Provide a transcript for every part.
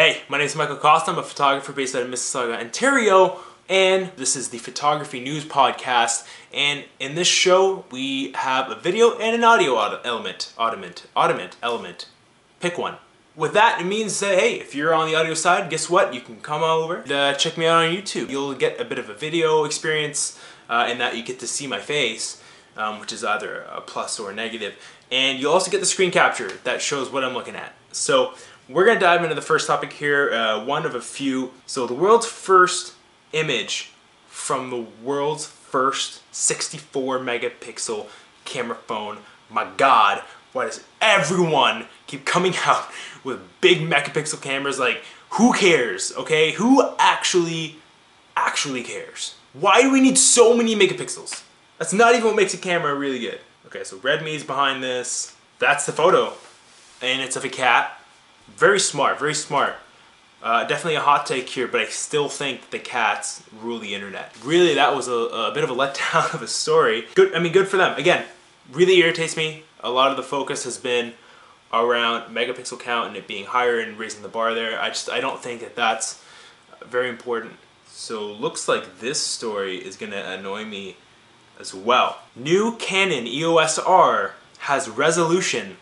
Hey, my name is Michael Costa. I'm a photographer based out of Mississauga, Ontario, and this is the Photography News Podcast. And in this show, we have a video and an audio element. Pick one. With that, it means that, hey, if you're on the audio side, guess what? You can come over and check me out on YouTube. You'll get a bit of a video experience in that you get to see my face, which is either a plus or a negative. And you'll also get the screen capture that shows what I'm looking at. So we're going to dive into the first topic here, one of a few. So the world's first image from the world's first 64 megapixel camera phone. My God, why does everyone keep coming out with big megapixel cameras? Like, who cares, okay? Who actually cares? Why do we need so many megapixels? That's not even what makes a camera really good. Okay, so Redmi's behind this. That's the photo. And it's of a cat. Very smart, very smart. Definitely a hot take here, but I still think the cats rule the internet. Really, that was a bit of a letdown of a story. Good, I mean, good for them. Again, really irritates me. A lot of the focus has been around megapixel count and it being higher and raising the bar there. I don't think that that's very important. So looks like this story is gonna annoy me as well. New Canon EOS R has resolution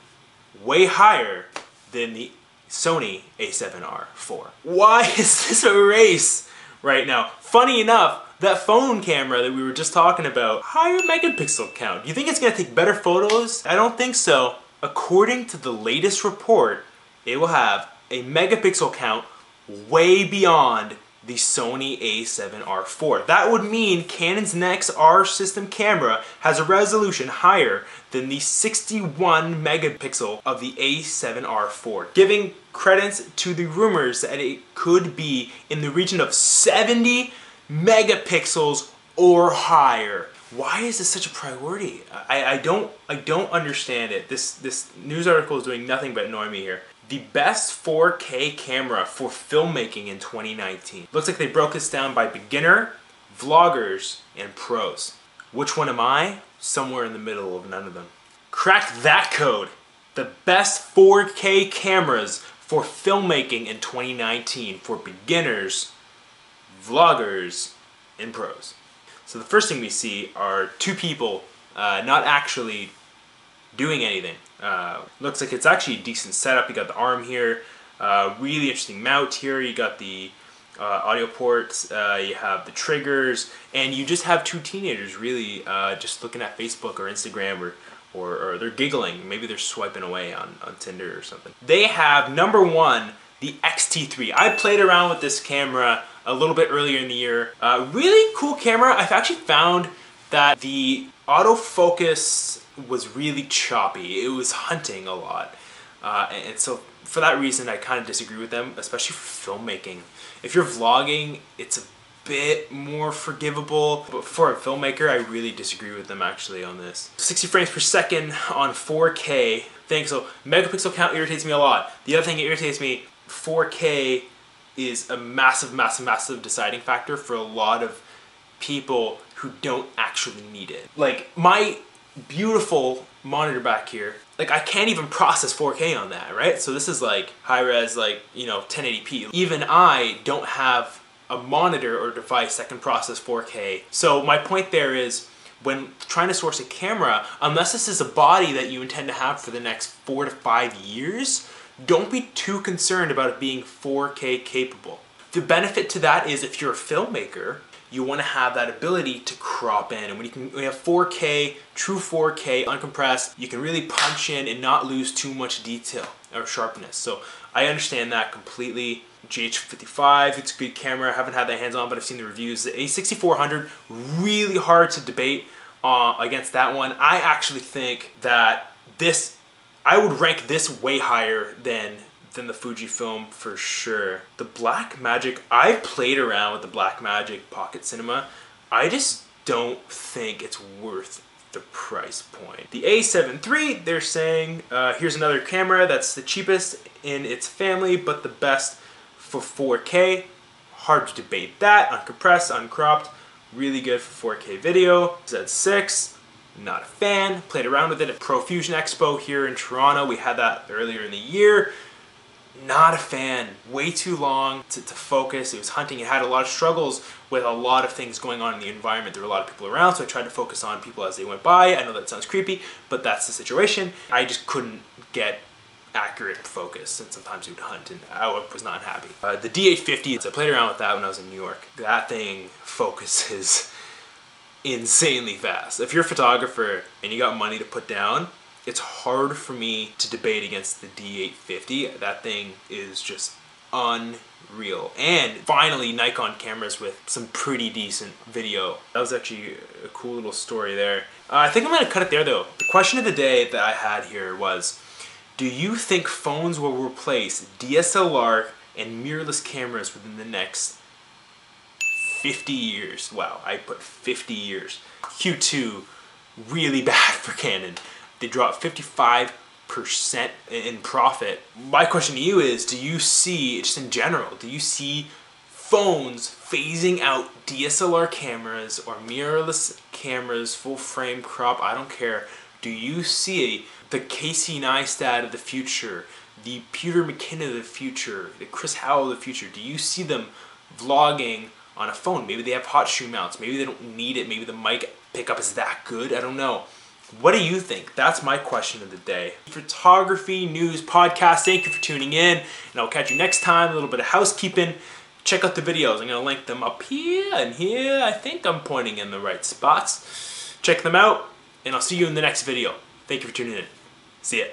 way higher than the Sony A7R IV. Why is this a race right now? Funny enough, that phone camera that we were just talking about, higher megapixel count. Do you think it's gonna take better photos? I don't think so. According to the latest report, it will have a megapixel count way beyond the Sony A7R IV. That would mean Canon's next R system camera has a resolution higher than the 61 megapixel of the A7R IV, giving credence to the rumors that it could be in the region of 70 megapixels or higher. Why is this such a priority? I don't understand it. This news article is doing nothing but annoy me here. The best 4K camera for filmmaking in 2019. Looks like they broke this down by beginner, vloggers, and pros. Which one am I? Somewhere in the middle of none of them. Crack that code. The best 4K cameras for filmmaking in 2019 for beginners, vloggers, and pros. So the first thing we see are two people not actually doing anything. Looks like it's actually a decent setup. You got the arm here, really interesting mount here. You got the audio ports, you have the triggers, and you just have two teenagers really just looking at Facebook or Instagram or they're giggling. Maybe they're swiping away on Tinder or something. They have, number one, the X-T3. I played around with this camera a little bit earlier in the year. Really cool camera. I've actually found that the autofocus was really choppy. It was hunting a lot. And so for that reason, I kind of disagree with them, especially for filmmaking. If you're vlogging, it's a bit more forgivable, but for a filmmaker, I really disagree with them actually on this. 60 frames per second on 4K thing, so megapixel count irritates me a lot. The other thing that irritates me, 4K is a massive deciding factor for a lot of people who don't actually need it. Like my beautiful monitor back here, like I can't even process 4K on that, right? So this is like high res, like, you know, 1080p. Even I don't have a monitor or device that can process 4K. So my point there is, when trying to source a camera, unless this is a body that you intend to have for the next 4 to 5 years, don't be too concerned about it being 4K capable. The benefit to that is if you're a filmmaker, you want to have that ability to crop in. And when you have 4K, true 4K, uncompressed, you can really punch in and not lose too much detail or sharpness. So I understand that completely. GH55, it's a good camera. I haven't had that hands on, but I've seen the reviews. The A6400, really hard to debate against that one. I actually think that this, I would rank this way higher than the Fujifilm for sure. The Blackmagic, I've played around with the Blackmagic Pocket Cinema. I just don't think it's worth the price point. The A7 III, they're saying, here's another camera that's the cheapest in its family, but the best for 4K. Hard to debate that. Uncompressed, uncropped, really good for 4K video. Z6, not a fan. Played around with it at Pro Fusion Expo here in Toronto. We had that earlier in the year. not a fan. Way too long to focus. It was hunting. It had a lot of struggles with a lot of things going on in the environment. There were a lot of people around, so I tried to focus on people as they went by. I know that sounds creepy, but that's the situation. I just couldn't get accurate focus, and sometimes it would hunt, and I was not happy. The D850, I played around with that when I was in New York. That thing focuses insanely fast. If you're a photographer and you got money to put down, it's hard for me to debate against the D850. That thing is just unreal. And finally, Nikon cameras with some pretty decent video. That was actually a cool little story there. I think I'm gonna cut it there though. The question of the day that I had here was, do you think phones will replace DSLR and mirrorless cameras within the next 50 years? Wow, I put 50 years. Q2, really bad for Canon. They dropped 55% in profit. My question to you is, do you see, just in general, do you see phones phasing out DSLR cameras or mirrorless cameras, full frame crop, I don't care. Do you see the Casey Neistat of the future, the Peter McKinnon of the future, the Chris Howell of the future? Do you see them vlogging on a phone? Maybe they have hot shoe mounts. Maybe they don't need it. Maybe the mic pickup is that good. I don't know. What do you think? That's my question of the day. Photography News Podcast. Thank you for tuning in, and I'll catch you next time. A little bit of housekeeping. Check out the videos. I'm going to link them up here and here. I think I'm pointing in the right spots. Check them out, and I'll see you in the next video. Thank you for tuning in. See ya.